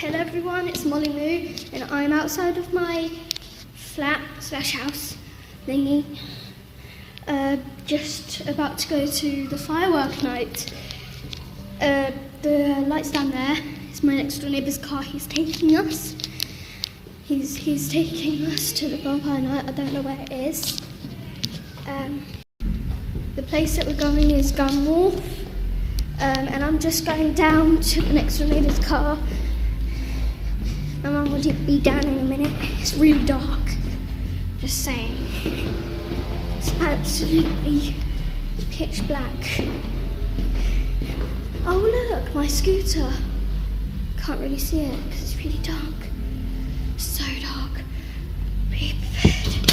Hello everyone, it's mollymoo and I'm outside of my flat/house thingy, just about to go to the firework night. The light's down there. It's my next door neighbour's car. He's taking us. He's taking us to the bonfire night. I don't know where it is. The place that we're going is Gun Wharf, and I'm just going down to the next door neighbour's car. My mum will be down in a minute. It's really dark. Just saying. It's absolutely pitch black. Oh look, my scooter. Can't really see it because it's really dark. So dark. Be prepared.